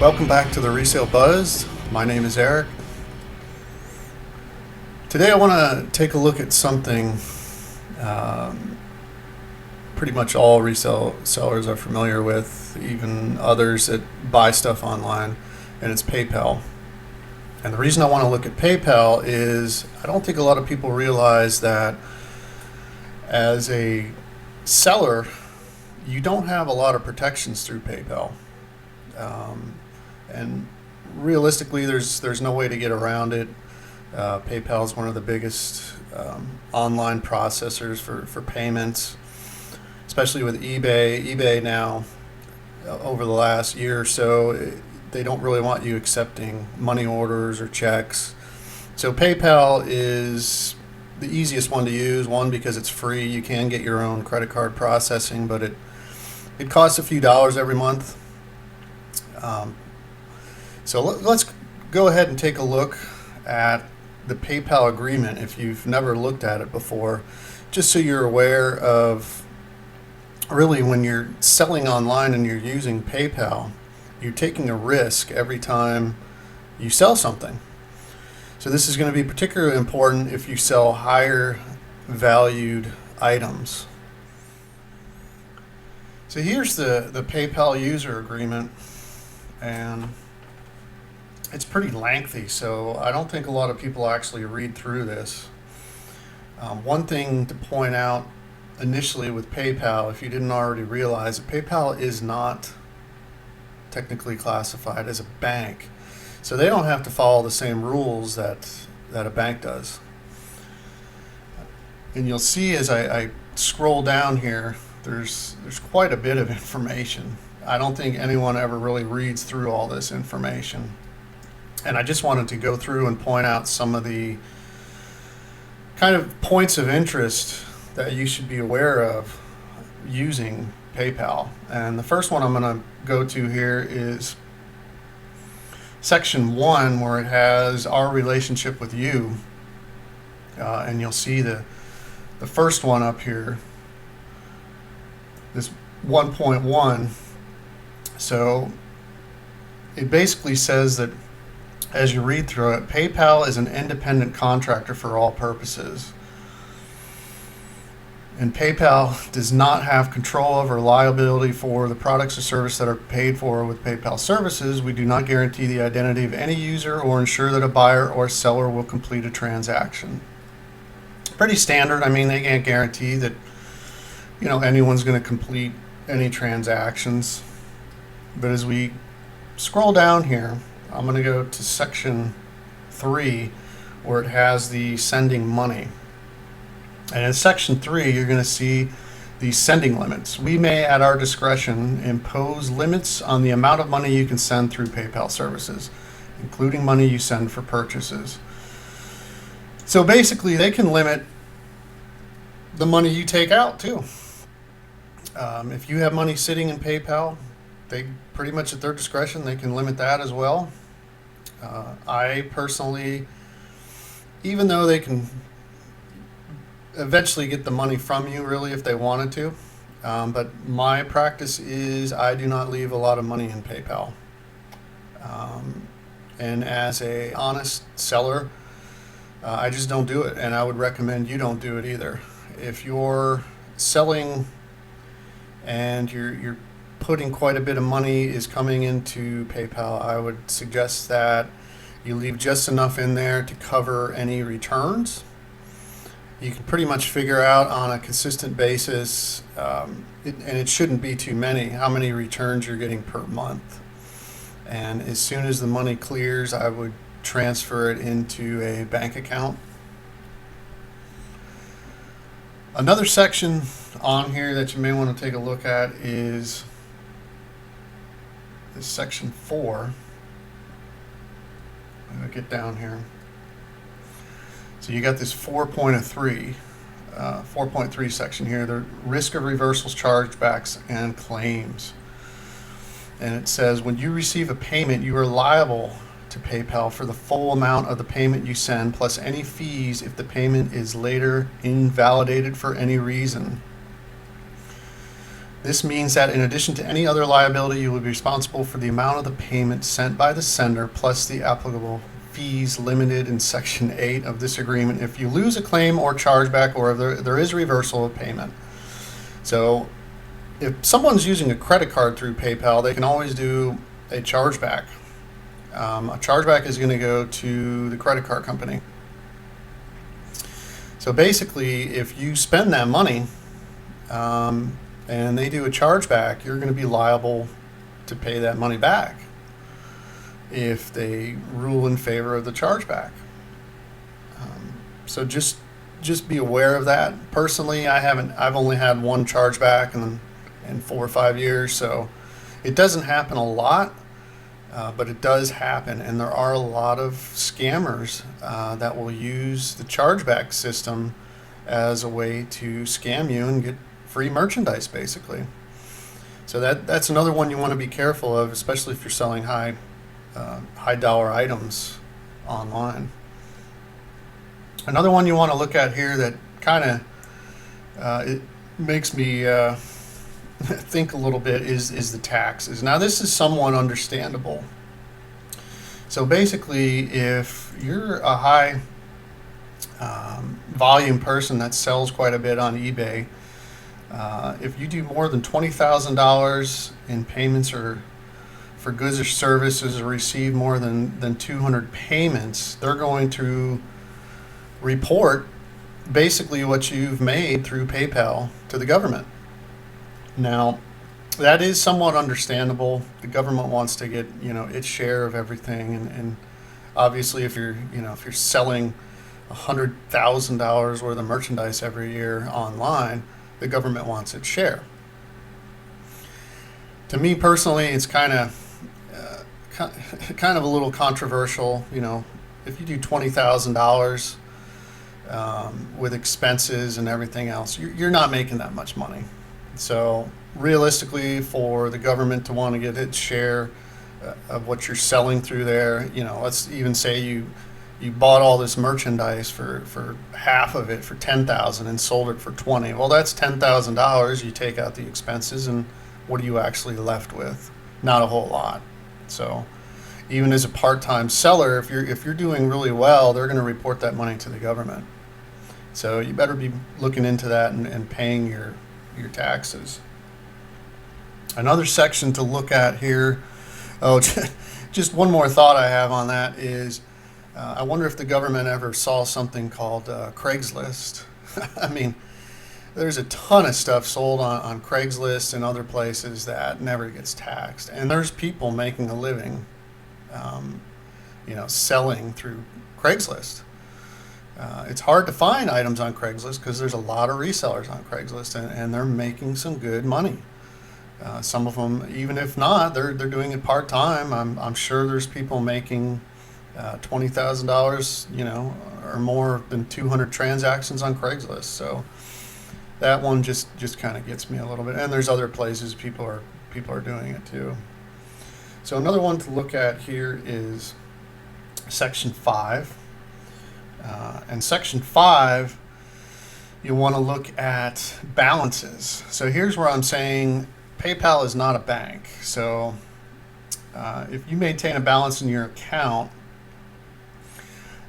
Welcome back to the Resale Buzz. My name is Eric. Today I want to take a look at something pretty much all resale sellers are familiar with, even others that buy stuff online, and it's PayPal. And the reason I want to look at PayPal is I don't think a lot of people realize that as a seller, you don't have a lot of protections through PayPal. And realistically, there's no way to get around it. PayPal is one of the biggest online processors for payments, especially with eBay. eBay now, over the last year or so, they don't really want you accepting money orders or checks. So PayPal is the easiest one to use. One, because it's free. You can get your own credit card processing, but it costs a few dollars every month. So let's go ahead and take a look at the PayPal agreement if you've never looked at it before, just so you're aware of really when you're selling online and you're using PayPal, you're taking a risk every time you sell something. So this is going to be particularly important if you sell higher valued items. So here's the PayPal user agreement, and it's pretty lengthy, so I don't think a lot of people actually read through this. One thing to point out initially with PayPal, if you didn't already realize it, PayPal is not technically classified as a bank, so they don't have to follow the same rules that a bank does. And you'll see as I scroll down here, there's quite a bit of information. I don't think anyone ever really reads through all this information. And I just wanted to go through and point out some of the kind of points of interest that you should be aware of using PayPal. And the first one I'm going to go to here is section 1, where it has our relationship with you. And you'll see the first one up here, this 1.1. So it basically says that, as you read through it, PayPal is an independent contractor for all purposes. And PayPal does not have control over liability for the products or services that are paid for with PayPal services. We do not guarantee the identity of any user or ensure that a buyer or seller will complete a transaction. Pretty standard. I mean, they can't guarantee that, anyone's going to complete any transactions. But as we scroll down here, I'm going to go to section 3, where it has the sending money. And in section 3, you're going to see the sending limits. We may, at our discretion, impose limits on the amount of money you can send through PayPal services, including money you send for purchases. So basically, they can limit the money you take out too. If you have money sitting in PayPal, they pretty much at their discretion, they can limit that as well. I personally, even though they can eventually get the money from you really if they wanted to, but my practice is I do not leave a lot of money in PayPal. And as a honest seller, I just don't do it, and I would recommend you don't do it either. If you're selling and you're putting quite a bit of money is coming into PayPal, I would suggest that you leave just enough in there to cover any returns. You can pretty much figure out on a consistent basis, and it shouldn't be too many, how many returns you're getting per month. And as soon as the money clears, I would transfer it into a bank account. Another section on here that you may want to take a look at is this section 4. I'm going to get down here. So you got this 4.3 section here, the risk of reversals, chargebacks, and claims. And it says when you receive a payment, you are liable to PayPal for the full amount of the payment you send, plus any fees if the payment is later invalidated for any reason. This means that in addition to any other liability, you will be responsible for the amount of the payment sent by the sender plus the applicable fees limited in Section 8 of this agreement if you lose a claim or chargeback or if there is reversal of payment. So if someone's using a credit card through PayPal, they can always do a chargeback. A chargeback is going to go to the credit card company. So basically, if you spend that money and they do a chargeback, you're going to be liable to pay that money back if they rule in favor of the chargeback. So just be aware of that. Personally, I've only had one chargeback in 4 or 5 years, so it doesn't happen a lot, but it does happen, and there are a lot of scammers that will use the chargeback system as a way to scam you and get free merchandise, basically. So that's another one you want to be careful of, especially if you're selling high dollar items online. Another one you want to look at here that kind of it makes me think a little bit is the taxes. Now this is somewhat understandable. So basically, if you're a high volume person that sells quite a bit on eBay, if you do more than $20,000 in payments or for goods or services, or receive more than 200 payments, they're going to report basically what you've made through PayPal to the government. Now, that is somewhat understandable. The government wants to get, its share of everything, and obviously, if you're selling $100,000 worth of merchandise every year online, the government wants its share. To me personally, it's kind of a little controversial. If you do $20,000 with expenses and everything else, you're not making that much money. So realistically, for the government to want to get its share of what you're selling through there, let's even say you bought all this merchandise for half of it for $10,000 and sold it for $20,000. Well, that's $10,000. You take out the expenses, and what are you actually left with? Not a whole lot. So even as a part-time seller, if you're doing really well, they're going to report that money to the government. So you better be looking into that and paying your taxes. Another section to look at here, just one more thought I have on that is, I wonder if the government ever saw something called Craigslist. I mean, there's a ton of stuff sold on Craigslist and other places that never gets taxed. And there's people making a living, selling through Craigslist. It's hard to find items on Craigslist because there's a lot of resellers on Craigslist, and they're making some good money. Some of them, even if not, they're doing it part-time. I'm sure there's people making $20,000, or more than 200 transactions on Craigslist. So that one just kind of gets me a little bit. And there's other places people are doing it too. So another one to look at here is Section 5. And Section 5, you want to look at balances. So here's where I'm saying PayPal is not a bank. So if you maintain a balance in your account,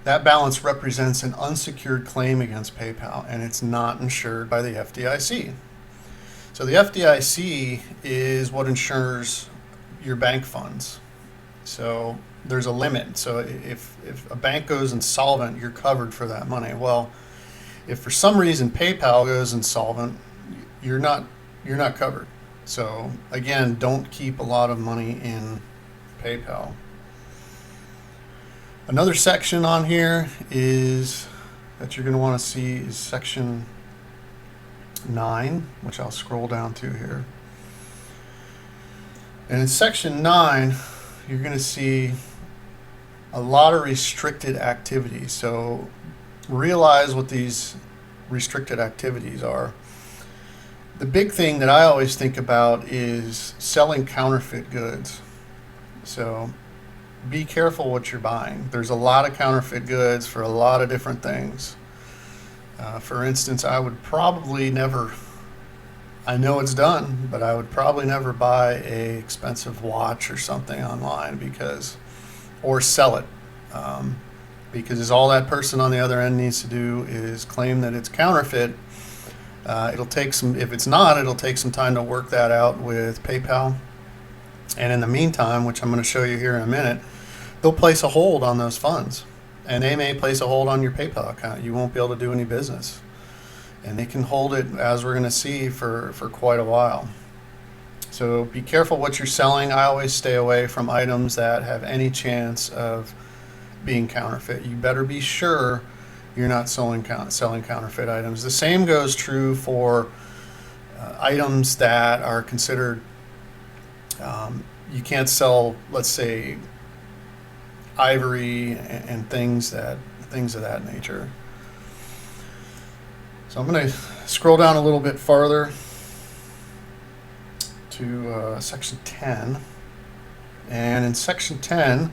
that balance represents an unsecured claim against PayPal, and it's not insured by the FDIC. So the FDIC is what insures your bank funds. So there's a limit. So if a bank goes insolvent, you're covered for that money. Well, if for some reason PayPal goes insolvent, you're not covered. So again, don't keep a lot of money in PayPal. Another section on here is that you're going to want to see is Section 9, which I'll scroll down to here. And in Section 9, you're going to see a lot of restricted activities. So realize what these restricted activities are. The big thing that I always think about is selling counterfeit goods. So be careful what you're buying. There's a lot of counterfeit goods for a lot of different things. For instance, I would probably never I know it's done, but I would probably never buy a expensive watch or something online or sell it, because all that person on the other end needs to do is claim that it's counterfeit. It'll take some, if it's not, it'll take some time to work that out with PayPal. And in the meantime, which I'm going to show you here in a minute, they'll place a hold on those funds. And they may place a hold on your PayPal account. You won't be able to do any business. And they can hold it, as we're going to see, for quite a while. So be careful what you're selling. I always stay away from items that have any chance of being counterfeit. You better be sure you're not selling counterfeit items. The same goes true for items that are considered, you can't sell, let's say, ivory and things of that nature. So I'm going to scroll down a little bit farther to section 10. And in section 10,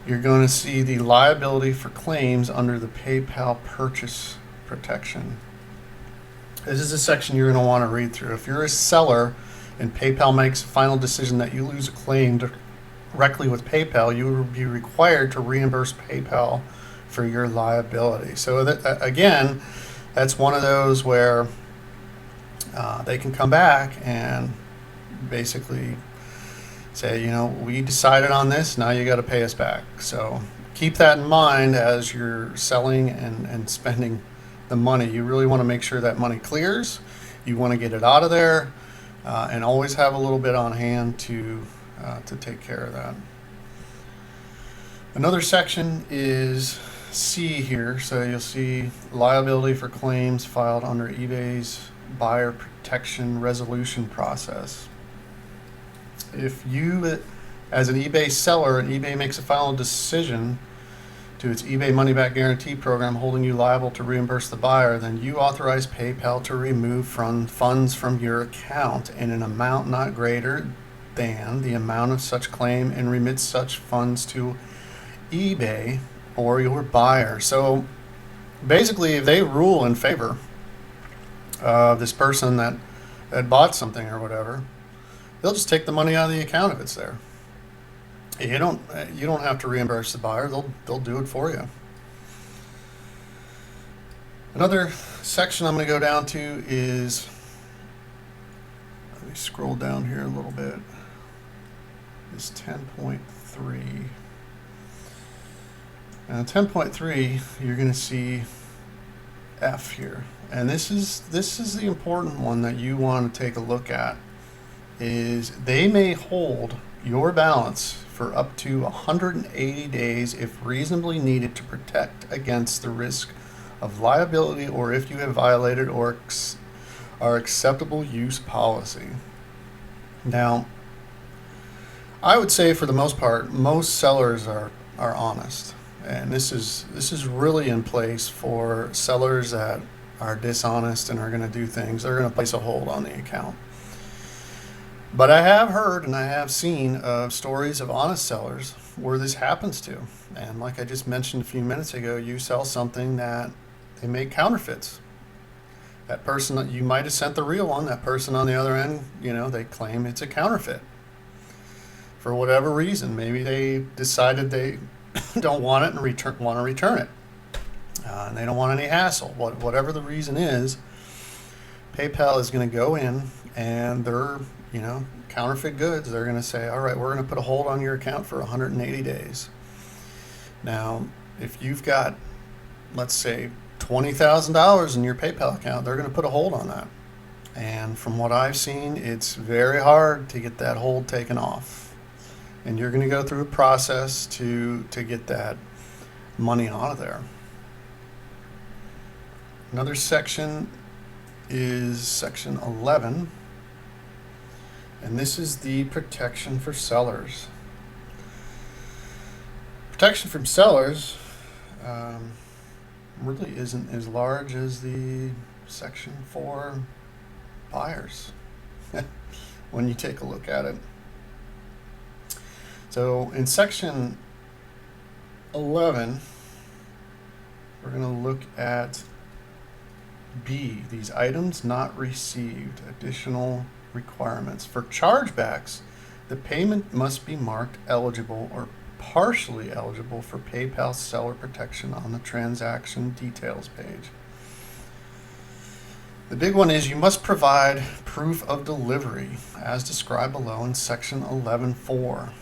you're going to see the liability for claims under the PayPal purchase protection. This is a section you're going to want to read through. If you're a seller and PayPal makes a final decision that you lose a claim directly with PayPal, you will be required to reimburse PayPal for your liability. So again, that's one of those where they can come back and basically say, we decided on this, now you got to pay us back. So keep that in mind as you're selling and spending the money. You really want to make sure that money clears. You want to get it out of there, and always have a little bit on hand to take care of that. Another section is C here. So you'll see liability for claims filed under eBay's buyer protection resolution process. If you, as an eBay seller, and eBay makes a final decision to its eBay money back guarantee program holding you liable to reimburse the buyer, then you authorize PayPal to remove funds from your account in an amount not greater than the amount of such claim and remit such funds to eBay or your buyer. So basically, if they rule in favor of this person that bought something or whatever, they'll just take the money out of the account if it's there. You don't have to reimburse the buyer. They'll do it for you. Another section I'm going to go down to is, let me scroll down here a little bit, is 10.3. Now 10.3, you're going to see F here. And this is the important one that you want to take a look at. Is they may hold your balance for up to 180 days if reasonably needed to protect against the risk of liability or if you have violated or our acceptable use policy. Now, I would say for the most part, most sellers are honest. And this is really in place for sellers that are dishonest and are going to do things. They're going to place a hold on the account. But I have heard and I have seen stories of honest sellers where this happens to. And like I just mentioned a few minutes ago, you sell something that they make counterfeits. That person that you might have sent the real one, that person on the other end, they claim it's a counterfeit. For whatever reason, maybe they decided they don't want it and want to return it. And they don't want any hassle. Whatever the reason is, PayPal is going to go in and they're counterfeit goods. They're going to say, all right, we're going to put a hold on your account for 180 days. Now, if you've got, let's say, $20,000 in your PayPal account, they're going to put a hold on that. And from what I've seen, it's very hard to get that hold taken off. And you're going to go through a process to get that money out of there. Another section is section 11. And this is the protection for sellers. Protection from sellers really isn't as large as the section for buyers when you take a look at it. So in section 11, we're going to look at B, these items not received. Additional requirements. For chargebacks, the payment must be marked eligible or partially eligible for PayPal seller protection on the transaction details page. The big one is you must provide proof of delivery as described below in section 11.4.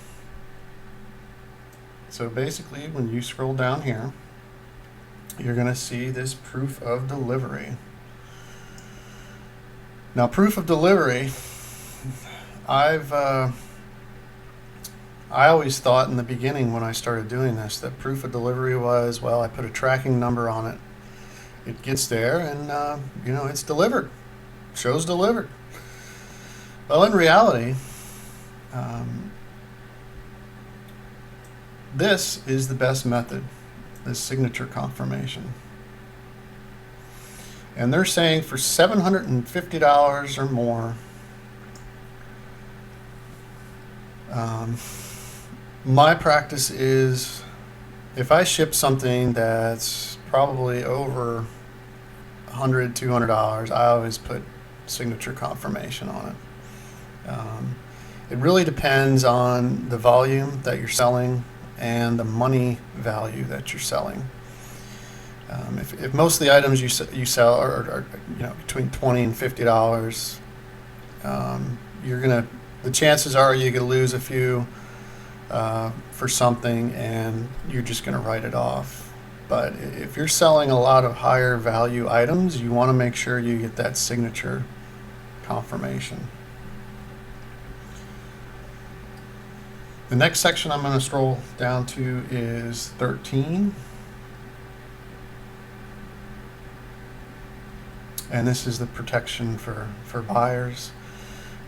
So basically, when you scroll down here, you're going to see this proof of delivery. Now, proof of delivery, I always thought in the beginning when I started doing this that proof of delivery was, well, I put a tracking number on it. It gets there and, it's delivered. Shows delivered. Well, in reality, this is the best method, this signature confirmation. And they're saying for $750 or more, my practice is if I ship something that's probably over $100, $200, I always put signature confirmation on it. It really depends on the volume that you're selling and the money value that you're selling. If most of the items you sell are between $20 and $50, the chances are you're gonna lose a few for something, and you're just gonna write it off. But if you're selling a lot of higher value items, you want to make sure you get that signature confirmation. The next section I'm going to scroll down to is 13. And this is the protection for buyers.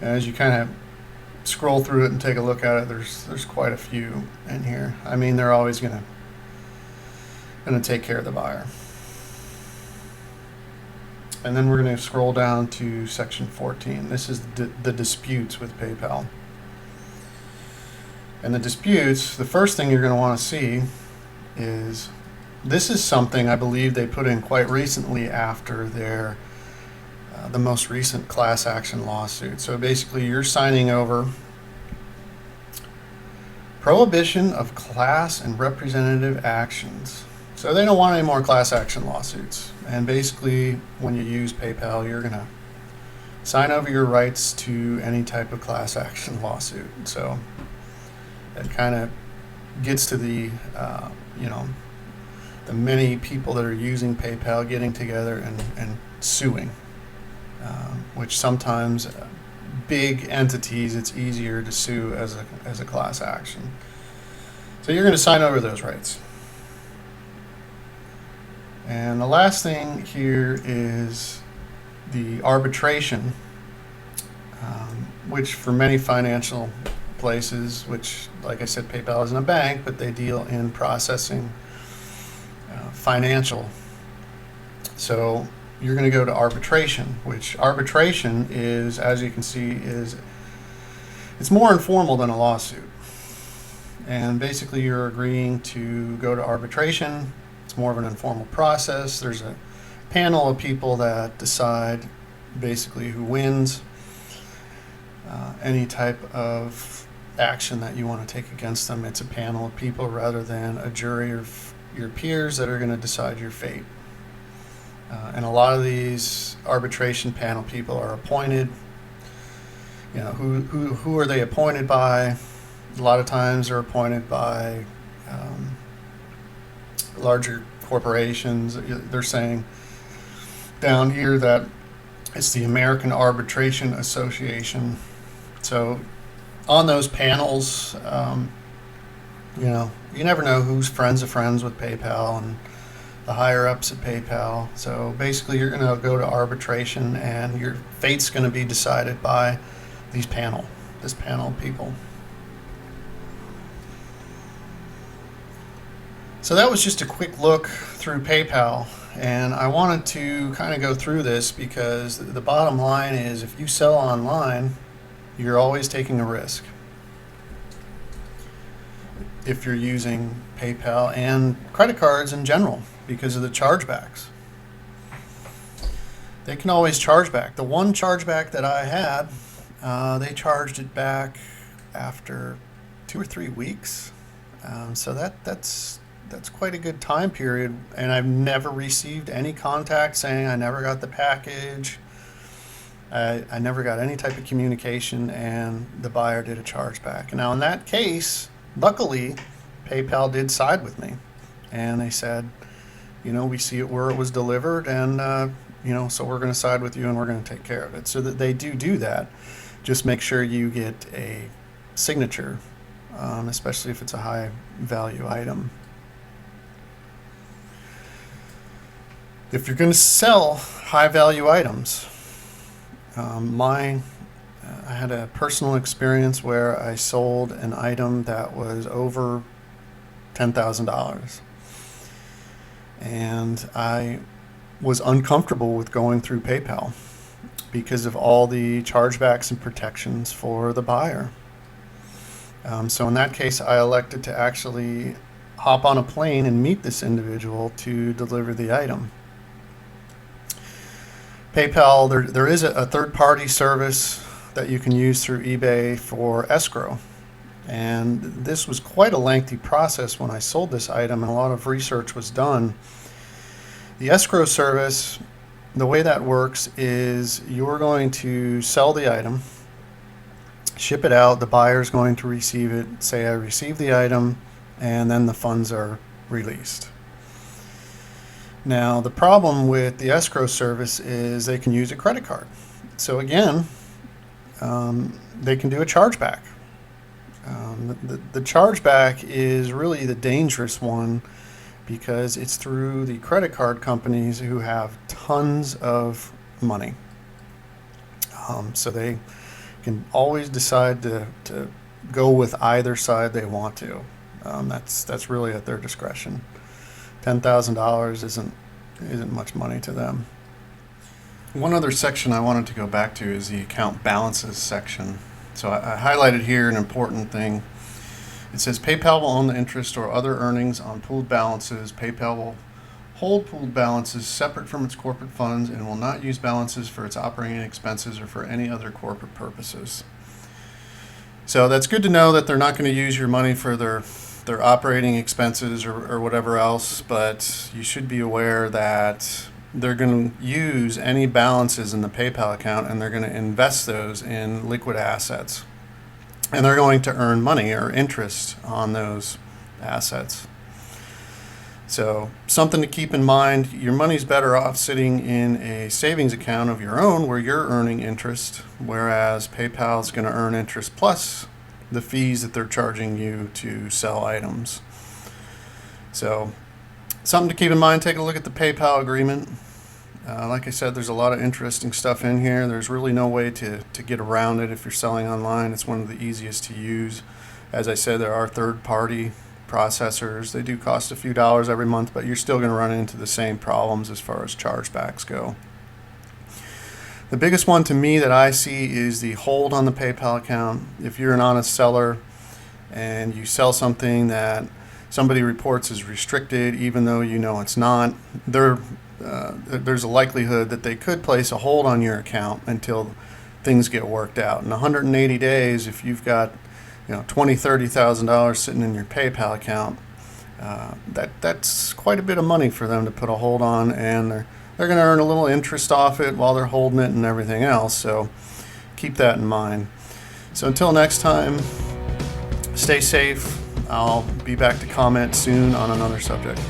And as you kind of scroll through it and take a look at it, there's quite a few in here. I mean, they're always going to take care of the buyer. And then we're going to scroll down to section 14. This is the disputes with PayPal. And the disputes, the first thing you're going to want to see is, this is something I believe they put in quite recently after their the most recent class action lawsuit. So basically you're signing over prohibition of class and representative actions. So they don't want any more class action lawsuits. And basically, when you use PayPal, you're going to sign over your rights to any type of class action lawsuit. So it kind of gets to the many people that are using PayPal getting together and suing, which sometimes big entities, it's easier to sue as a class action. So you're going to sign over those rights. And the last thing here is the arbitration, which for many financial places, which, like I said, PayPal isn't a bank, but they deal in processing financial. So you're going to go to arbitration, which arbitration is, as you can see, it's more informal than a lawsuit. And basically you're agreeing to go to arbitration. It's more of an informal process. There's a panel of people that decide basically who wins any type of action that you want to take against them. It's a panel of people rather than a jury or your peers that are going to decide your fate. And a lot of these arbitration panel people are appointed. Who are they appointed by? A lot of times they're appointed by larger corporations. They're saying down here that it's the American Arbitration Association. So on those panels, you never know who's friends of friends with PayPal and the higher ups at PayPal. So basically you're going to go to arbitration and your fate's going to be decided by this panel of people. So that was just a quick look through PayPal, and I wanted to kind of go through this because the bottom line is if you sell online, you're always taking a risk if you're using PayPal and credit cards in general because of the chargebacks. They can always charge back. The one chargeback that I had, they charged it back after 2 or 3 weeks. So that's quite a good time period, and I've never received any contact saying I never got the package. I never got any type of communication, and the buyer did a chargeback. Now, in that case, luckily, PayPal did side with me, and they said, we see it where it was delivered, and so we're going to side with you, and we're going to take care of it. So that they do that. Just make sure you get a signature, especially if it's a high value item. If you're going to sell high value items, I had a personal experience where I sold an item that was over $10,000, and I was uncomfortable with going through PayPal because of all the chargebacks and protections for the buyer. So in that case, I elected to actually hop on a plane and meet this individual to deliver the item. PayPal, there is a third-party service that you can use through eBay for escrow. And this was quite a lengthy process when I sold this item, and a lot of research was done. The escrow service, the way that works is you're going to sell the item, ship it out, the buyer's going to receive it, say I received the item, and then the funds are released. Now, the problem with the escrow service is they can use a credit card. So again, they can do a chargeback. The chargeback is really the dangerous one because it's through the credit card companies who have tons of money. So they can always decide to go with either side they want to. That's really at their discretion. $10,000 isn't much money to them. One other section I wanted to go back to is the account balances section. So I highlighted here an important thing. It says PayPal will own the interest or other earnings on pooled balances. PayPal will hold pooled balances separate from its corporate funds and will not use balances for its operating expenses or for any other corporate purposes. So that's good to know that they're not going to use your money for their operating expenses or whatever else, but you should be aware that they're going to use any balances in the PayPal account and they're going to invest those in liquid assets. And they're going to earn money or interest on those assets. So something to keep in mind, your money's better off sitting in a savings account of your own where you're earning interest, whereas PayPal is going to earn interest plus the fees that they're charging you to sell items. So something to keep in mind, take a look at the PayPal agreement. Like I said, there's a lot of interesting stuff in here. There's really no way to get around it if you're selling online. It's one of the easiest to use. As I said, there are third-party processors. They do cost a few dollars every month, but you're still going to run into the same problems as far as chargebacks go. The biggest one to me that I see is the hold on the PayPal account. If you're an honest seller and you sell something that somebody reports as restricted, even though you know it's not, there's a likelihood that they could place a hold on your account until things get worked out. In 180 days, if you've got $20,000-$30,000 sitting in your PayPal account, that's quite a bit of money for them to put a hold on, and they're going to earn a little interest off it while they're holding it and everything else. So keep that in mind. So until next time, stay safe. I'll be back to comment soon on another subject.